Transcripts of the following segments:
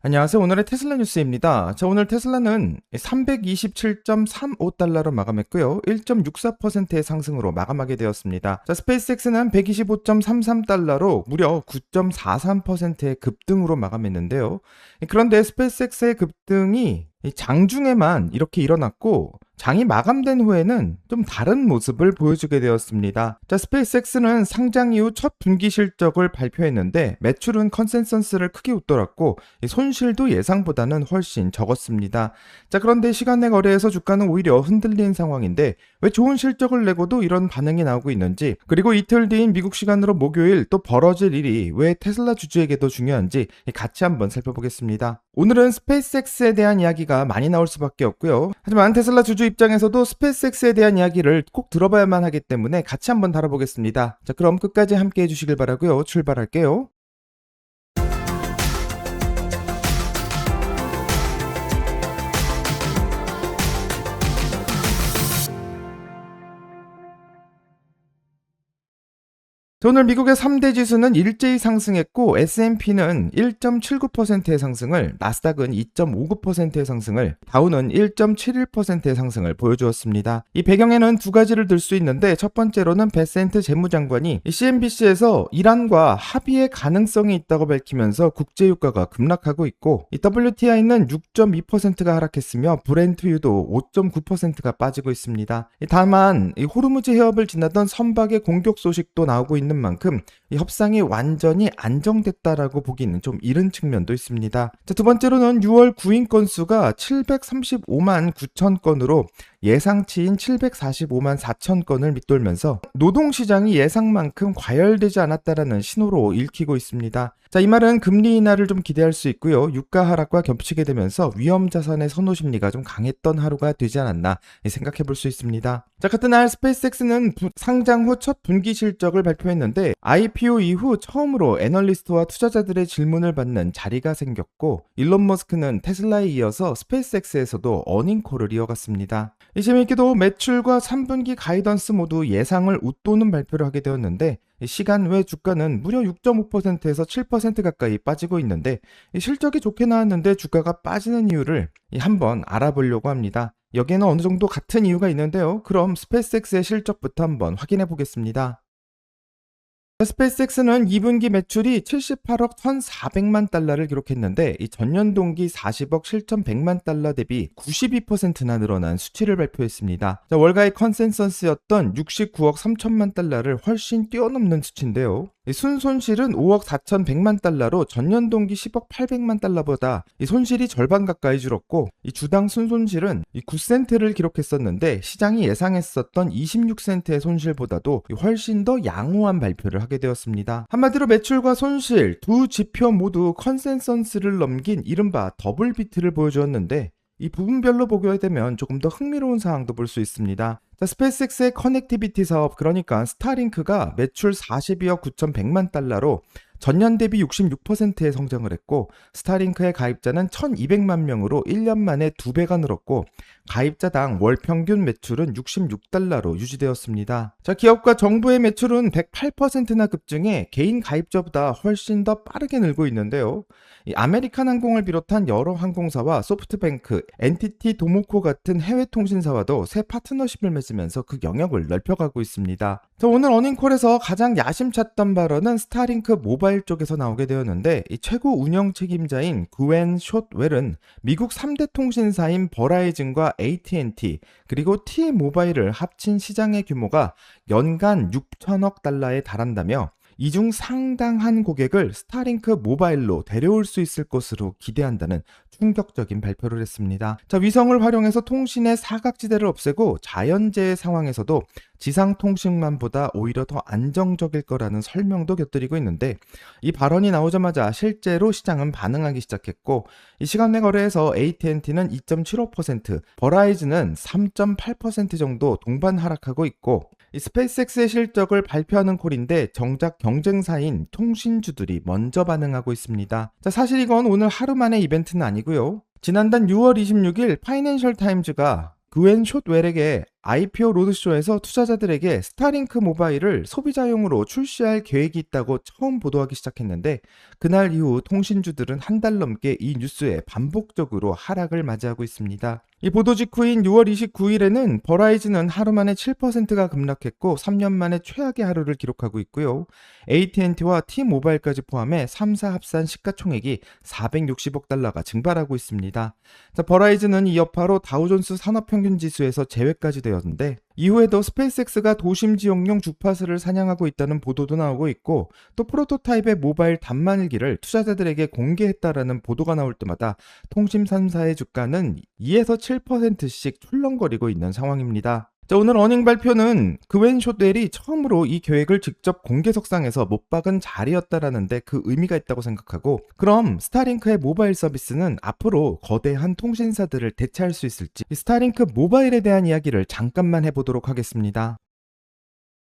안녕하세요. 오늘의 테슬라 뉴스입니다. 오늘 테슬라는 327.35달러로 마감했고요. 1.64%의 상승으로 마감하게 되었습니다. 스페이스X는 125.33달러로 무려 9.43%의 급등으로 마감했는데요. 그런데 스페이스X의 급등이 장중에만 이렇게 일어났고 장이 마감된 후에는 좀 다른 모습을 보여주게 되었습니다. 스페이스X는 상장 이후 첫 분기 실적을 발표했는데 매출은 컨센서스를 크게 웃돌았고 손실도 예상보다는 훨씬 적었습니다. 그런데 시간내 거래에서 주가는 오히려 흔들린 상황인데 왜 좋은 실적을 내고도 이런 반응이 나오고 있는지, 그리고 이틀 뒤인 미국 시간으로 목요일 또 벌어질 일이 왜 테슬라 주주에게도 중요한지 같이 한번 살펴보겠습니다. 오늘은 스페이스X에 대한 이야기가 많이 나올 수밖에 없고요. 하지만 테슬라 주주 입장에서도 스페이스X에 대한 이야기를 꼭 들어봐야만 하기 때문에 같이 한번 다뤄보겠습니다. 그럼 끝까지 함께 해주시길 바라고요. 출발할게요. 오늘 미국의 3대 지수는 일제히 상승했고 S&P는 1.79%의 상승을, 나스닥은 2.59%의 상승을, 다우는 1.71%의 상승을 보여주었습니다. 이 배경에는 두 가지를 들 수 있는데, 첫 번째로는 베센트 재무장관이 CNBC에서 이란과 합의의 가능성이 있다고 밝히면서 국제유가가 급락하고 있고, 이 WTI는 6.2%가 하락했으며 브렌트유도 5.9%가 빠지고 있습니다. 다만 이 호르무즈 해협을 지나던 선박의 공격 소식도 나오고 있는 만큼 이 협상이 완전히 안정됐다라고 보기는 좀 이른 측면도 있습니다. 두 번째로는 6월 구인 건수가 735만 9천 건으로 예상치인 745만 4천 건을 밑돌면서 노동시장이 예상만큼 과열되지 않았다라는 신호로 읽히고 있습니다. 이 말은 금리 인하를 좀 기대할 수 있고요. 유가 하락과 겹치게 되면서 위험 자산의 선호 심리가 좀 강했던 하루가 되지 않았나 생각해 볼 수 있습니다. 같은 날 스페이스X는 상장 후 첫 분기 실적을 발표했는데 IPO 이후 처음으로 애널리스트와 투자자들의 질문을 받는 자리가 생겼고, 일론 머스크는 테슬라에 이어서 스페이스X에서도 어닝콜을 이어갔습니다. 재미있게도 매출과 3분기 가이던스 모두 예상을 웃도는 발표를 하게 되었는데, 시간 외 주가는 무려 6.5%에서 7% 가까이 빠지고 있는데, 실적이 좋게 나왔는데 주가가 빠지는 이유를 한번 알아보려고 합니다. 여기에는 어느 정도 같은 이유가 있는데요. 그럼 스페이스X의 실적부터 한번 확인해 보겠습니다. 스페이스X는 2분기 매출이 78억 1,400만 달러를 기록했는데, 이 전년 동기 40억 7,100만 달러 대비 92%나 늘어난 수치를 발표했습니다. 월가의 컨센서스였던 69억 3천만 달러를 훨씬 뛰어넘는 수치인데요. 순손실은 5억 4,100만 달러로 전년 동기 10억 800만 달러보다 손실이 절반 가까이 줄었고, 주당 순손실은 9센트를 기록했었는데 시장이 예상했었던 26센트의 손실보다도 훨씬 더 양호한 발표를 하게 되었습니다. 한마디로 매출과 손실 두 지표 모두 컨센서스를 넘긴 이른바 더블 비트를 보여주었는데, 이 부분별로 보게 되면 조금 더 흥미로운 사항도 볼 수 있습니다. 스페이스X의 커넥티비티 사업, 그러니까 스타링크가 매출 42억 9,100만 달러로 전년 대비 66%의 성장을 했고, 스타링크의 가입자는 1,200만 명으로 1년 만에 2배가 늘었고, 가입자당 월 평균 매출은 66달러로 유지되었습니다. 기업과 정부의 매출은 108%나 급증해 개인 가입자보다 훨씬 더 빠르게 늘고 있는데요. 아메리칸 항공을 비롯한 여러 항공사와 소프트뱅크, NTT 도모코 같은 해외 통신사와도 새 파트너십을 맺으면서 그 영역을 넓혀가고 있습니다. 오늘 어닝콜에서 가장 야심찼던 발언은 스타링크 모바일 쪽에서 나오게 되었는데, 이 최고 운영 책임자인 구엔 숏웰은 미국 3대 통신사인 버라이즌과 AT&T 그리고 T모바일을 합친 시장의 규모가 연간 6천억 달러에 달한다며, 이 중 상당한 고객을 스타링크 모바일로 데려올 수 있을 것으로 기대한다는 충격적인 발표를 했습니다. 위성을 활용해서 통신의 사각지대를 없애고 자연재해 상황에서도 지상통신망보다 오히려 더 안정적일 거라는 설명도 곁들이고 있는데, 이 발언이 나오자마자 실제로 시장은 반응하기 시작했고, 이 시간 내 거래에서 AT&T는 2.75%, 버라이즌은 3.8% 정도 동반 하락하고 있고, 이 스페이스X의 실적을 발표하는 콜인데 정작 경쟁사인 통신주들이 먼저 반응하고 있습니다. 사실 이건 오늘 하루 만의 이벤트는 아니고요. 지난달 6월 26일 파이낸셜 타임즈가 구엔 숏웰에게 IPO 로드쇼에서 투자자들에게 스타링크 모바일을 소비자용으로 출시할 계획이 있다고 처음 보도하기 시작했는데 그날 이후 통신주들은 한 달 넘게 이 뉴스에 반복적으로 하락을 맞이하고 있습니다. 이 보도 직후인 6월 29일에는 버라이즌은 하루 만에 7%가 급락했고 3년 만에 최악의 하루를 기록하고 있고요. AT&T와 T모바일까지 포함해 3사 합산 시가총액이 460억 달러가 증발하고 있습니다. 자, 버라이즌은 이 여파로 다우존스 산업평균지수에서 제외까지 되었는데 이후에도 스페이스X가 도심 지역용 주파수를 사냥하고 있다는 보도도 나오고 있고 또 프로토타입의 모바일 단말기를 투자자들에게 공개했다라는 보도가 나올 때마다 통신 3사의 주가는 2에서 7%씩 출렁거리고 있는 상황입니다. 자, 오늘 어닝 발표는 그웬 쇼델이 처음으로 이 계획을 직접 공개석상에서 못 박은 자리였다라는데 그 의미가 있다고 생각하고 그럼 스타링크의 모바일 서비스는 앞으로 거대한 통신사들을 대체할 수 있을지 스타링크 모바일에 대한 이야기를 잠깐만 해보도록 하겠습니다.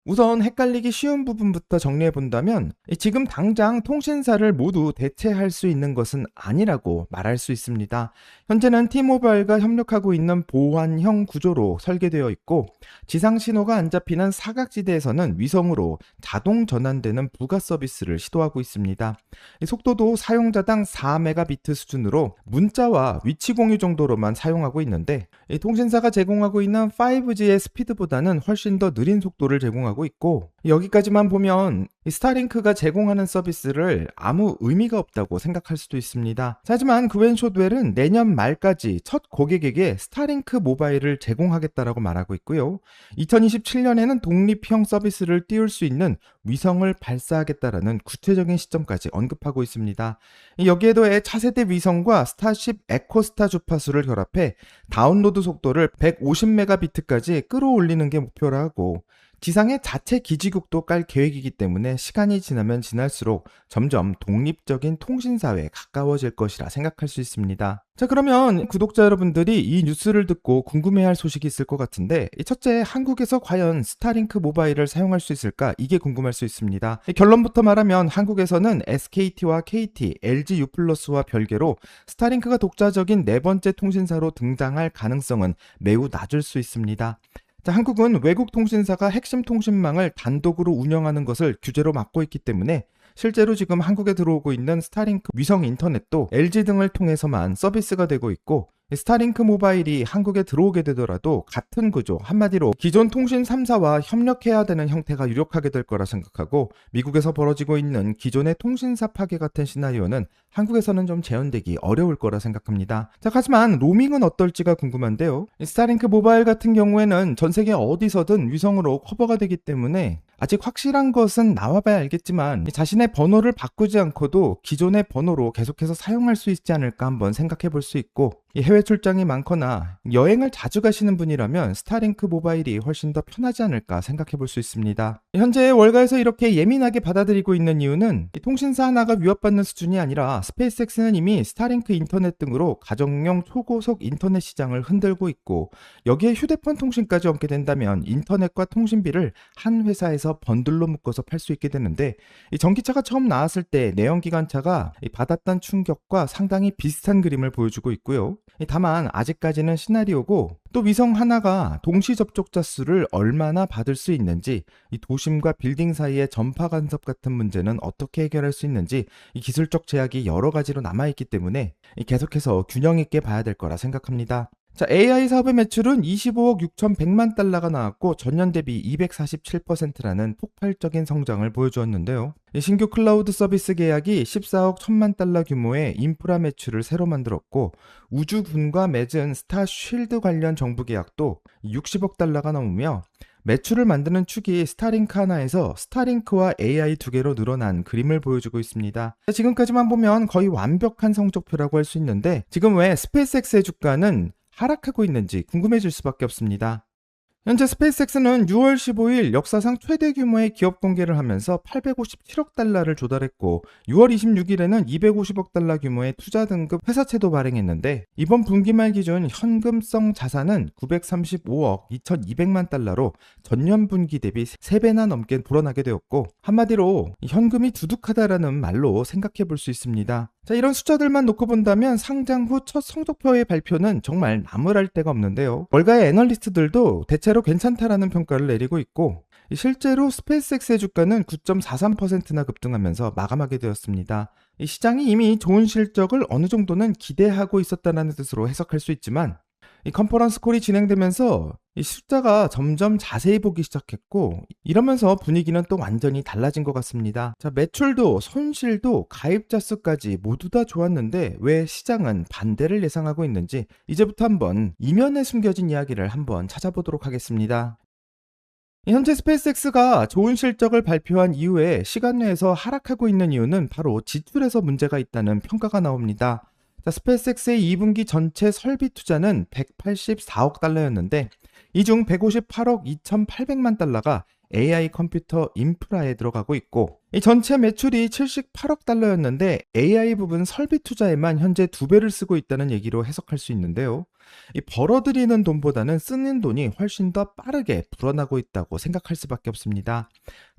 우선 헷갈리기 쉬운 부분부터 정리해본다면 지금 당장 통신사를 모두 대체할 수 있는 것은 아니라고 말할 수 있습니다. 현재는 T모바일과 협력하고 있는 보완형 구조로 설계되어 있고 지상 신호가 안 잡히는 사각지대에서는 위성으로 자동 전환되는 부가 서비스를 시도하고 있습니다. 속도도 사용자당 4메가비트 수준으로 문자와 위치 공유 정도로만 사용하고 있는데 통신사가 제공하고 있는 5G의 스피드보다는 훨씬 더 느린 속도를 제공하고 있고 여기까지만 보면 스타링크가 제공하는 서비스를 아무 의미가 없다고 생각할 수도 있습니다. 하지만 그웬 쇼드웰은 내년 말까지 첫 고객에게 스타링크 모바일을 제공하겠다라고 말하고 있고요. 2027년에는 독립형 서비스를 띄울 수 있는 위성을 발사하겠다라는 구체적인 시점까지 언급하고 있습니다. 여기에 더해 차세대 위성과 스타쉽 에코스타 주파수를 결합해 다운로드 속도를 150메가비트까지 끌어올리는 게 목표라 하고 지상에 자체 기지국도 깔 계획이기 때문에 시간이 지나면 지날수록 점점 독립적인 통신사회에 가까워질 것이라 생각할 수 있습니다. 자, 그러면 구독자 여러분들이 이 뉴스를 듣고 궁금해할 소식이 있을 것 같은데 첫째, 한국에서 과연 스타링크 모바일을 사용할 수 있을까? 이게 궁금할 수 있습니다. 결론부터 말하면 한국에서는 SKT와 KT, LG U+와 별개로 스타링크가 독자적인 네 번째 통신사로 등장할 가능성은 매우 낮을 수 있습니다. 자, 한국은 외국 통신사가 핵심 통신망을 단독으로 운영하는 것을 규제로 막고 있기 때문에 실제로 지금 한국에 들어오고 있는 스타링크 위성 인터넷도 LG 등을 통해서만 서비스가 되고 있고 스타링크 모바일이 한국에 들어오게 되더라도 같은 구조, 한마디로 기존 통신 3사와 협력해야 되는 형태가 유력하게 될 거라 생각하고 미국에서 벌어지고 있는 기존의 통신사 파괴 같은 시나리오는 한국에서는 좀 재현되기 어려울 거라 생각합니다. 자, 하지만 로밍은 어떨지가 궁금한데요. 스타링크 모바일 같은 경우에는 전 세계 어디서든 위성으로 커버가 되기 때문에 아직 확실한 것은 나와봐야 알겠지만 자신의 번호를 바꾸지 않고도 기존의 번호로 계속해서 사용할 수 있지 않을까 한번 생각해 볼 수 있고 해외 출장이 많거나 여행을 자주 가시는 분이라면 스타링크 모바일이 훨씬 더 편하지 않을까 생각해 볼 수 있습니다. 현재 월가에서 이렇게 예민하게 받아들이고 있는 이유는 통신사 하나가 위협받는 수준이 아니라 스페이스X는 이미 스타링크 인터넷 등으로 가정용 초고속 인터넷 시장을 흔들고 있고 여기에 휴대폰 통신까지 얹게 된다면 인터넷과 통신비를 한 회사에서 번들로 묶어서 팔 수 있게 되는데 이 전기차가 처음 나왔을 때 내연기관차가 받았던 충격과 상당히 비슷한 그림을 보여주고 있고요. 다만 아직까지는 시나리오고 또 위성 하나가 동시 접촉자 수를 얼마나 받을 수 있는지 이 도심과 빌딩 사이의 전파 간섭 같은 문제는 어떻게 해결할 수 있는지 이 기술적 제약이 여러 가지로 남아있기 때문에 계속해서 균형 있게 봐야 될 거라 생각합니다. 자, AI 사업의 매출은 25억 6,100만 달러가 나왔고 전년 대비 247%라는 폭발적인 성장을 보여주었는데요. 신규 클라우드 서비스 계약이 14억 1천만 달러 규모의 인프라 매출을 새로 만들었고 우주군과 맺은 스타쉴드 관련 정부 계약도 60억 달러가 넘으며 매출을 만드는 축이 스타링크 하나에서 스타링크와 AI 두 개로 늘어난 그림을 보여주고 있습니다. 지금까지만 보면 거의 완벽한 성적표라고 할 수 있는데 지금 왜 스페이스X의 주가는 하락하고 있는지 궁금해질 수밖에 없습니다. 현재 스페이스X는 6월 15일 역사상 최대 규모의 기업 공개를 하면서 857억 달러를 조달했고 6월 26일에는 250억 달러 규모의 투자 등급 회사채도 발행했는데 이번 분기 말 기준 현금성 자산은 935억 2,200만 달러로 전년 분기 대비 3배나 넘게 불어나게 되었고 한마디로 현금이 두둑하다라는 말로 생각해 볼 수 있습니다. 자, 이런 숫자들만 놓고 본다면 상장 후 첫 성적표의 발표는 정말 나무랄 데가 없는데요. 월가의 애널리스트들도 대체로 괜찮다라는 평가를 내리고 있고, 실제로 스페이스X의 주가는 9.43%나 급등하면서 마감하게 되었습니다. 이 시장이 이미 좋은 실적을 어느 정도는 기대하고 있었다는 뜻으로 해석할 수 있지만, 이 컨퍼런스 콜이 진행되면서 이 숫자가 점점 자세히 보기 시작했고, 이러면서 분위기는 또 완전히 달라진 것 같습니다. 자, 매출도 손실도 가입자 수까지 모두 다 좋았는데 왜 시장은 반대를 예상하고 있는지 이제부터 한번 이면에 숨겨진 이야기를 한번 찾아보도록 하겠습니다. 현재 스페이스X가 좋은 실적을 발표한 이후에 시간 내에서 하락하고 있는 이유는 바로 지출에서 문제가 있다는 평가가 나옵니다. 자, 스페이스X의 2분기 전체 설비 투자는 184억 달러였는데 이 중 158억 2,800만 달러가 AI 컴퓨터 인프라에 들어가고 있고, 이 전체 매출이 78억 달러였는데 AI 부분 설비 투자에만 현재 2배를 쓰고 있다는 얘기로 해석할 수 있는데요. 이 벌어들이는 돈보다는 쓰는 돈이 훨씬 더 빠르게 불어나고 있다고 생각할 수밖에 없습니다.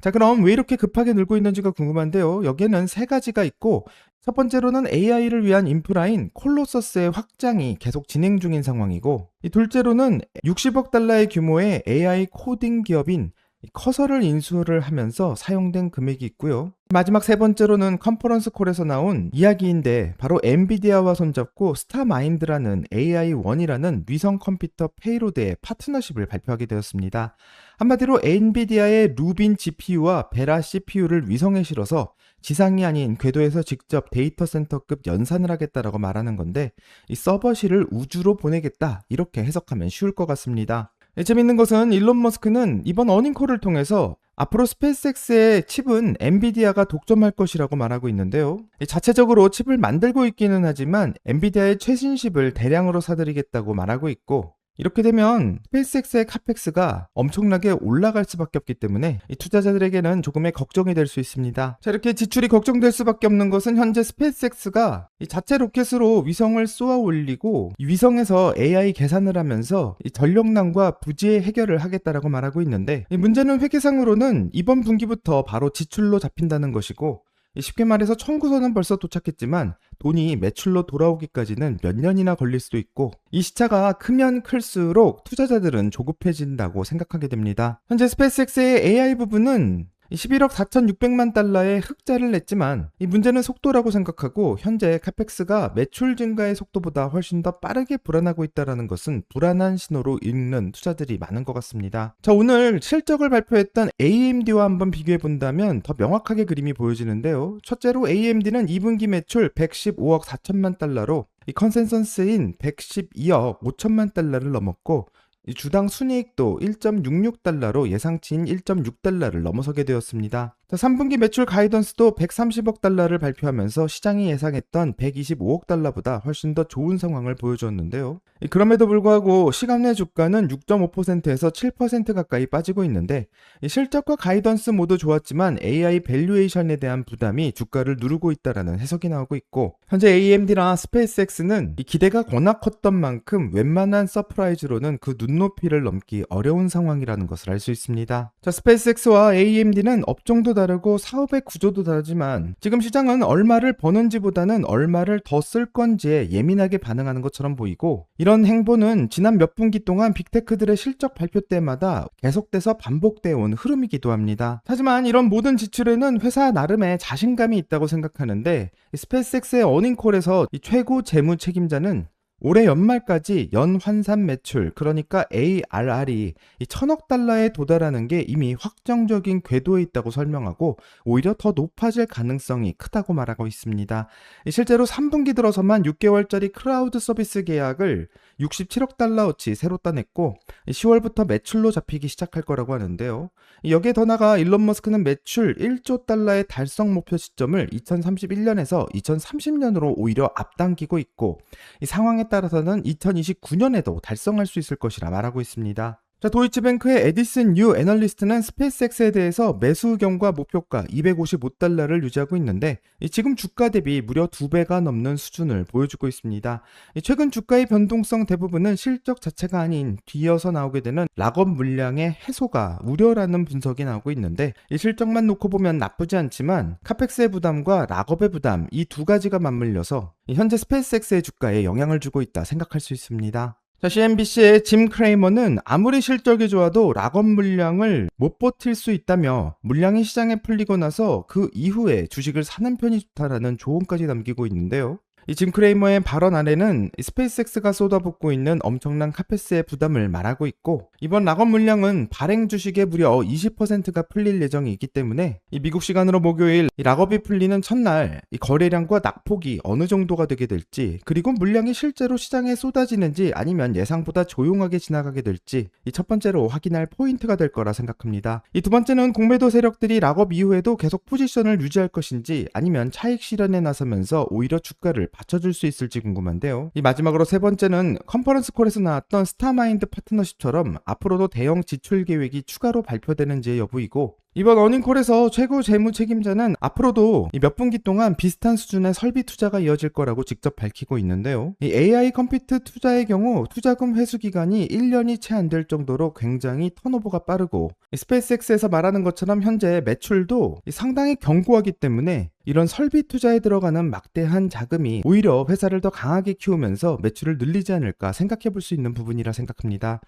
자, 그럼 왜 이렇게 급하게 늘고 있는지가 궁금한데요. 여기에는 세 가지가 있고, 첫 번째로는 AI를 위한 인프라인 콜로서스의 확장이 계속 진행 중인 상황이고, 이 둘째로는 60억 달러의 규모의 AI 코딩 기업인 커서를 인수를 하면서 사용된 금액이 있고요. 마지막 세 번째로는 컨퍼런스 콜에서 나온 이야기인데 바로 엔비디아와 손잡고 스타마인드라는 AI1이라는 위성 컴퓨터 페이로드의 파트너십을 발표하게 되었습니다. 한마디로 엔비디아의 루빈 GPU와 베라 CPU를 위성에 실어서 지상이 아닌 궤도에서 직접 데이터 센터급 연산을 하겠다라고 말하는 건데, 이 서버실을 우주로 보내겠다 이렇게 해석하면 쉬울 것 같습니다. 재밌는 것은 일론 머스크는 이번 어닝콜을 통해서 앞으로 스페이스X의 칩은 엔비디아가 독점할 것이라고 말하고 있는데요. 자체적으로 칩을 만들고 있기는 하지만 엔비디아의 최신 칩을 대량으로 사들이겠다고 말하고 있고, 이렇게 되면 스페이스X의 카펙스가 엄청나게 올라갈 수밖에 없기 때문에 이 투자자들에게는 조금의 걱정이 될 수 있습니다. 자, 이렇게 지출이 걱정될 수밖에 없는 것은 현재 스페이스X가 이 자체 로켓으로 위성을 쏘아 올리고 이 위성에서 AI 계산을 하면서 이 전력난과 부지의 해결을 하겠다라고 말하고 있는데, 이 문제는 회계상으로는 이번 분기부터 바로 지출로 잡힌다는 것이고, 쉽게 말해서 청구서는 벌써 도착했지만 돈이 매출로 돌아오기까지는 몇 년이나 걸릴 수도 있고, 이 시차가 크면 클수록 투자자들은 조급해진다고 생각하게 됩니다. 현재 스페이스X의 AI 부분은 11억 4,600만 달러의 흑자를 냈지만 이 문제는 속도라고 생각하고, 현재 카펙스가 매출 증가의 속도보다 훨씬 더 빠르게 불어나고 있다는 것은 불안한 신호로 읽는 투자들이 많은 것 같습니다. 자, 오늘 실적을 발표했던 AMD와 한번 비교해 본다면 더 명확하게 그림이 보여지는데요. 첫째로 AMD는 2분기 매출 115억 4천만 달러로 이 컨센서스인 112억 5천만 달러를 넘었고, 주당 순이익도 1.66달러로 예상치인 1.6달러를 넘어서게 되었습니다. 3분기 매출 가이던스도 130억 달러를 발표하면서 시장이 예상했던 125억 달러보다 훨씬 더 좋은 상황을 보여주었는데요. 그럼에도 불구하고 시간 내 주가는 6.5%에서 7% 가까이 빠지고 있는데, 실적과 가이던스 모두 좋았지만 AI 밸류에이션에 대한 부담이 주가를 누르고 있다는 해석이 나오고 있고, 현재 AMD나 스페이스X는 기대가 워낙 컸던 만큼 웬만한 서프라이즈로는 그 눈높이를 넘기 어려운 상황이라는 것을 알 수 있습니다. 자, 스페이스X와 AMD는 업종도 다르고 사업의 구조도 다르지만 지금 시장은 얼마를 버는지보다는 얼마를 더 쓸 건지에 예민하게 반응하는 것처럼 보이고, 이런 행보는 지난 몇 분기 동안 빅테크들의 실적 발표 때마다 계속돼서 반복되어 온 흐름이기도 합니다. 하지만 이런 모든 지출에는 회사 나름의 자신감이 있다고 생각하는데, 스페이스X의 어닝콜에서 이 최고 재무 책임자는 올해 연말까지 연 환산 매출, 그러니까 ARR이 1,000억 달러에 도달하는 게 이미 확정적인 궤도에 있다고 설명하고, 오히려 더 높아질 가능성이 크다고 말하고 있습니다. 실제로 3분기 들어서만 6개월짜리 클라우드 서비스 계약을 67억 달러어치 새로 따냈고 10월부터 매출로 잡히기 시작할 거라고 하는데요. 여기에 더 나아가 일론 머스크는 매출 1조 달러의 달성 목표 시점을 2031년에서 2030년으로 오히려 앞당기고 있고, 이 상황에 따라서는 2029년에도 달성할 수 있을 것이라 말하고 있습니다. 자, 도이치뱅크의 에디슨 유 애널리스트는 스페이스X에 대해서 매수 의견과 목표가 255달러를 유지하고 있는데 지금 주가 대비 무려 2배가 넘는 수준을 보여주고 있습니다. 최근 주가의 변동성 대부분은 실적 자체가 아닌 뒤이어서 나오게 되는 락업 물량의 해소가 우려라는 분석이 나오고 있는데 이 실적만 놓고 보면 나쁘지 않지만 카펙스의 부담과 락업의 부담 이 두 가지가 맞물려서 현재 스페이스X의 주가에 영향을 주고 있다 생각할 수 있습니다. 자, CNBC의 짐 크레이머는 아무리 실적이 좋아도 락업 물량을 못 버틸 수 있다며 물량이 시장에 풀리고 나서 그 이후에 주식을 사는 편이 좋다라는 조언까지 남기고 있는데요. 이 짐 크레이머의 발언 아래는 스페이스X가 쏟아붓고 있는 엄청난 카페스의 부담을 말하고 있고 이번 락업 물량은 발행 주식의 무려 20%가 풀릴 예정이기 때문에 이 미국 시간으로 목요일 이 락업이 풀리는 첫날 이 거래량과 낙폭이 어느 정도가 되게 될지 그리고 물량이 실제로 시장에 쏟아지는지 아니면 예상보다 조용하게 지나가게 될지 이 첫 번째로 확인할 포인트가 될 거라 생각합니다. 이 두 번째는 공매도 세력들이 락업 이후에도 계속 포지션을 유지할 것인지 아니면 차익 실현에 나서면서 오히려 주가를 받쳐줄 수 있을지 궁금한데요. 이 마지막으로 세 번째는 컨퍼런스 콜에서 나왔던 스타마인드 파트너십처럼 앞으로도 대형 지출 계획이 추가로 발표되는지의 여부이고 이번 어닝콜에서 최고 재무 책임자는 앞으로도 몇 분기 동안 비슷한 수준의 설비 투자가 이어질 거라고 직접 밝히고 있는데요. 이 AI 컴퓨트 투자의 경우 투자금 회수 기간이 1년이 채 안 될 정도로 굉장히 턴오버가 빠르고 스페이스X에서 말하는 것처럼 현재 매출도 상당히 견고하기 때문에 이런 설비 투자에 들어가는 막대한 자금이 오히려 회사를 더 강하게 키우면서 매출을 늘리지 않을까 생각해 볼 수 있는 부분이라 생각합니다.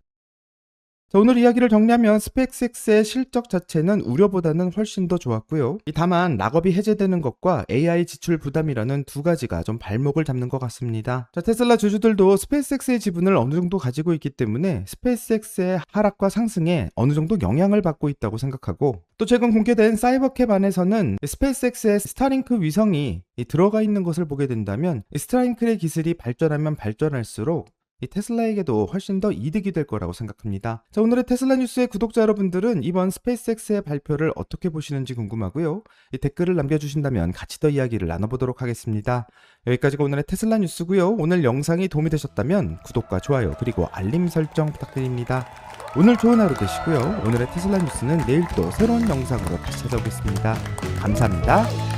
자, 오늘 이야기를 정리하면 스페이스X의 실적 자체는 우려보다는 훨씬 더 좋았고요. 다만 락업이 해제되는 것과 AI 지출 부담이라는 두 가지가 좀 발목을 잡는 것 같습니다. 자, 테슬라 주주들도 스페이스X의 지분을 어느 정도 가지고 있기 때문에 스페이스X의 하락과 상승에 어느 정도 영향을 받고 있다고 생각하고 또 최근 공개된 사이버캡 안에서는 스페이스X의 스타링크 위성이 들어가 있는 것을 보게 된다면 스타링크의 기술이 발전하면 발전할수록 이 테슬라에게도 훨씬 더 이득이 될 거라고 생각합니다. 자, 오늘의 테슬라 뉴스의 구독자 여러분들은 이번 스페이스X의 발표를 어떻게 보시는지 궁금하고요. 댓글을 남겨주신다면 같이 더 이야기를 나눠보도록 하겠습니다. 여기까지가 오늘의 테슬라 뉴스고요. 오늘 영상이 도움이 되셨다면 구독과 좋아요 그리고 알림 설정 부탁드립니다. 오늘 좋은 하루 되시고요. 오늘의 테슬라 뉴스는 내일 또 새로운 영상으로 다시 찾아오겠습니다. 감사합니다.